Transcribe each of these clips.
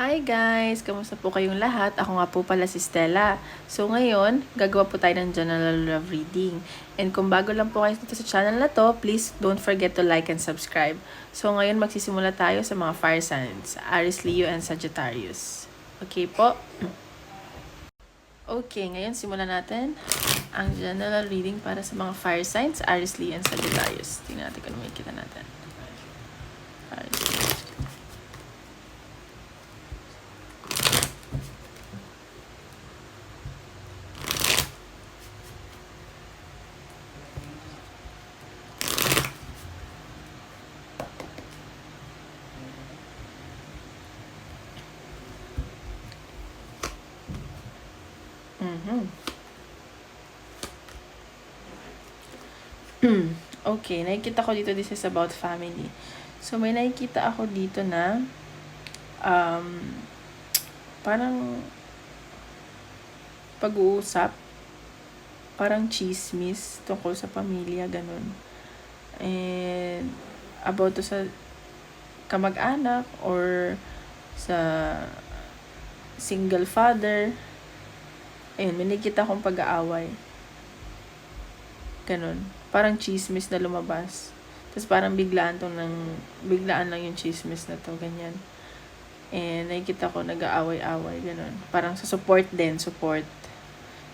Hi guys! Kamusta po kayong lahat? Ako nga po pala si Stella. So ngayon, gagawa po tayo ng general love reading. And kung bago lang po kayo dito sa channel na to, please don't forget to like and subscribe. So ngayon, magsisimula tayo sa mga fire signs, Aries, Leo, and Sagittarius. Okay po? Okay, ngayon simulan natin ang general reading para sa mga fire signs, Aries, Leo, and Sagittarius. Tingnan natin kung makikita natin. Aries. Okay, nakikita ko dito, this is about family. So, may nakikita ako dito na parang pag-uusap, parang chismis tungkol sa pamilya, ganun. And about to sa kamag-anak or sa single father. Ayun, may nakikita akong pag-aaway. Ganun. Parang chismis na lumabas. Tapos parang biglaan lang yung chismis na to, ganyan. And nakikita ko nag-aaway-away, ganun. Parang sa support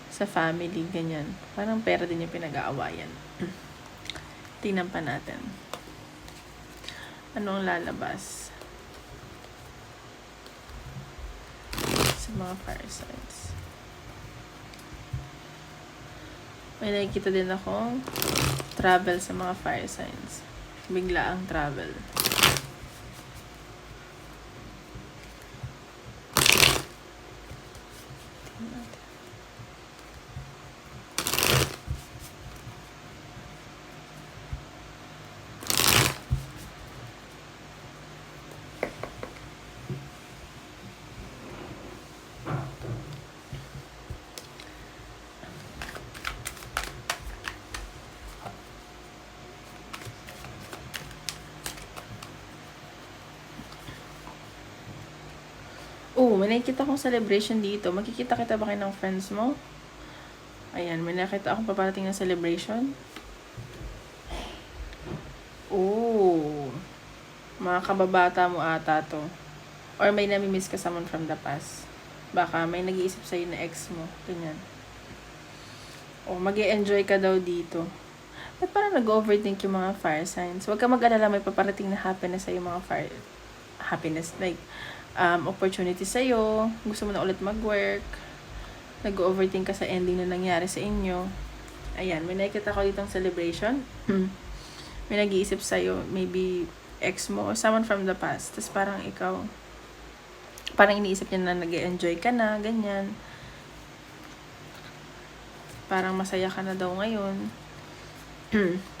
sa family, ganyan. Parang pera din yung pinag-aawayan. Tingnan pa natin. Anong lalabas sa mga fire signs? May nakikita din akong travel sa mga fire signs. Biglaang travel. May nakikita akong celebration dito. Makikita-kita ba kayo ng friends mo? Ayan, may nakita akong paparating na celebration. Mga kababata mo ata to. Or may nami-miss ka someone from the past. Baka may nag-iisip sa'yo na ex mo. Ganyan. Mag-e-enjoy ka daw dito. At parang nag-overthink yung mga fire signs. Huwag ka mag-alala, may paparating na happiness sa'yo mga fire. Happiness, like, opportunity sa'yo. Gusto mo na ulit mag-work. Nag-overthink ka sa ending na nangyari sa inyo. Ayan, may nakikita ko ditong celebration. May nag-iisip sa'yo, maybe ex mo or someone from the past. Tapos parang ikaw, parang iniisip niya na nag-enjoy ka na, ganyan. Parang masaya ka na daw ngayon.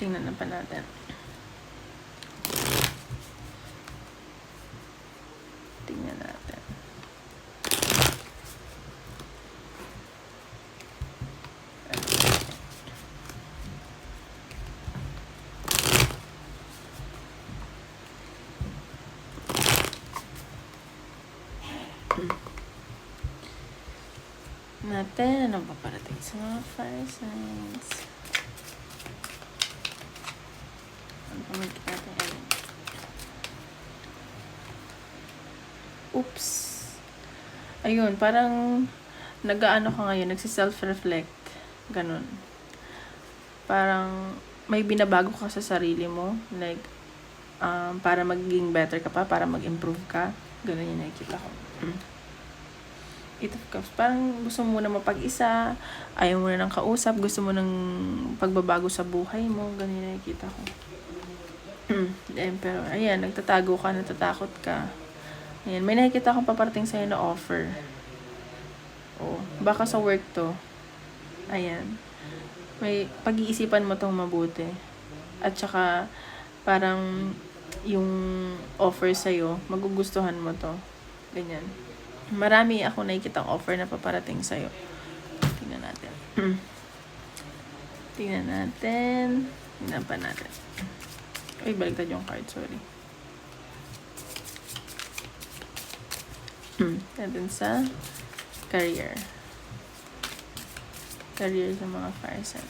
Tingnan na pa natin. Tingnan natin. Ano pa parating sa mga fire signs? Ano pa magkita natin? Oops! Ayun, parang nag-aano ka ngayon, nagsi-self-reflect. Ganun. Parang may binabago ka sa sarili mo. Like, para maging better ka pa, para mag-improve ka. Ganun yung nakikita ko. Eight of Cups. Parang gusto mo na mapag-isa, ayaw mo na ng kausap, gusto mo ng pagbabago sa buhay mo, ganyan nakikita ko. Pero, ayan, nagtatago ka, natatakot ka. Ayan, may nakikita akong paparating sa'yo na offer. Baka sa work to. Ayan. May pag-iisipan mo tong mabuti. At saka, parang yung offer sa'yo, magugustuhan mo to. Ganyan. Marami ako nakikitang offer na paparating sa'yo. Tingnan natin. Tingnan pa natin. Ay, baliktad yung card, sorry. And then sa career. Career sa mga fire sign.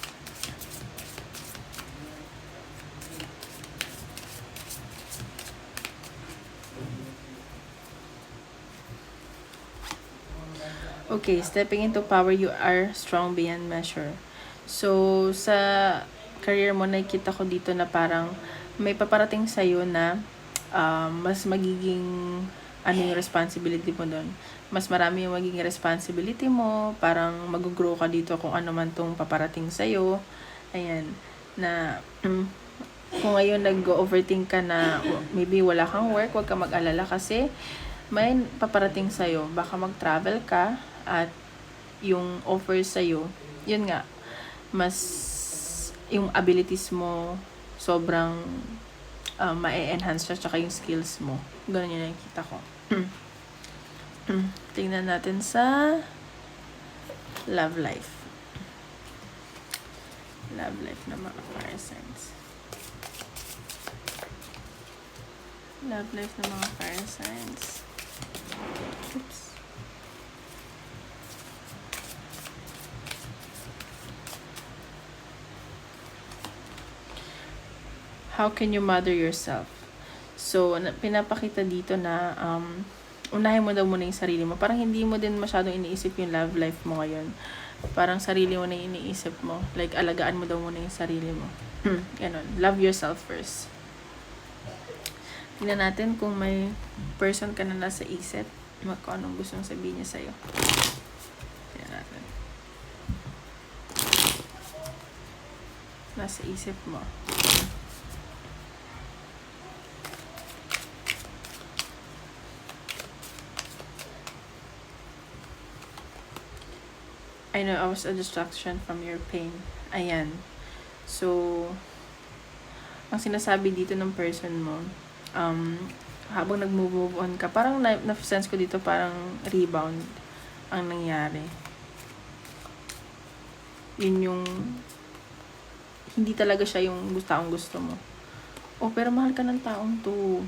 Okay, stepping into power, you are strong beyond measure. So, sa career mo, nakikita ko dito na parang may paparating sa'yo na mas magiging ano yung responsibility mo doon. Mas marami yung magiging responsibility mo, parang mag-grow ka dito kung ano man tong paparating sa'yo. Ayan, na kung ngayon nag-overthink ka na maybe wala kang work, huwag ka mag-alala kasi may paparating sa'yo. Baka mag-travel ka at yung offer sa'yo, yun nga, mas yung abilities mo sobrang ma-enhance siya, tsaka yung skills mo. Ganun yung nakikita ko. Tingnan natin sa love life. Love life na mga fire signs. Love life na mga fire signs. Oops. How can you mother yourself? So, pinapakita dito na unahin mo daw muna yung sarili mo. Parang hindi mo din masyadong iniisip yung love life mo ngayon. Parang sarili mo na yung iniisip mo. Like, alagaan mo daw muna yung sarili mo. Ganon. Love yourself first. Tingnan natin kung may person ka na nasa isip. Kung anong gustong sabihin niya sa'yo. Tingnan natin. Nasa isip mo. I know I was a distraction from your pain. Ayan. So, ang sinasabi dito ng person mo, habang nag-move on ka, parang na-sense ko dito parang rebound ang nangyari. Yun yung hindi talaga siya yung gusto mo. Oh, pero mahal ka ng taong to.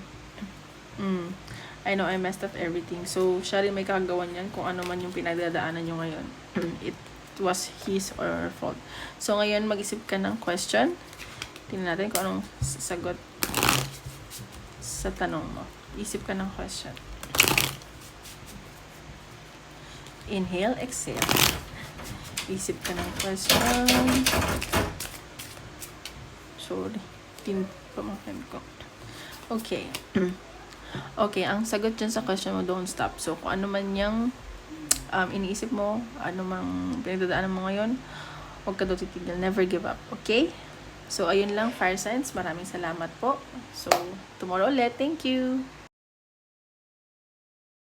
I know I messed up everything. So, siya rin may kagawan yan kung ano man yung pinagdadaanan nyo ngayon. It was his or her fault. So, ngayon, mag-isip ka ng question. Tingnan natin kung anong sagot sa tanong mo. Isip ka ng question. Inhale, exhale. Isip ka ng question. Sorry. Pamakin ko. Okay. Okay, ang sagot dyan sa question mo, don't stop. So, kung ano man yung iniisip mo, ano mang pinagdadaanan mo ngayon, huwag ka daw titigil. Never give up. Okay? So, ayun lang, fire signs. Maraming salamat po. So, tomorrow ulit. Thank you!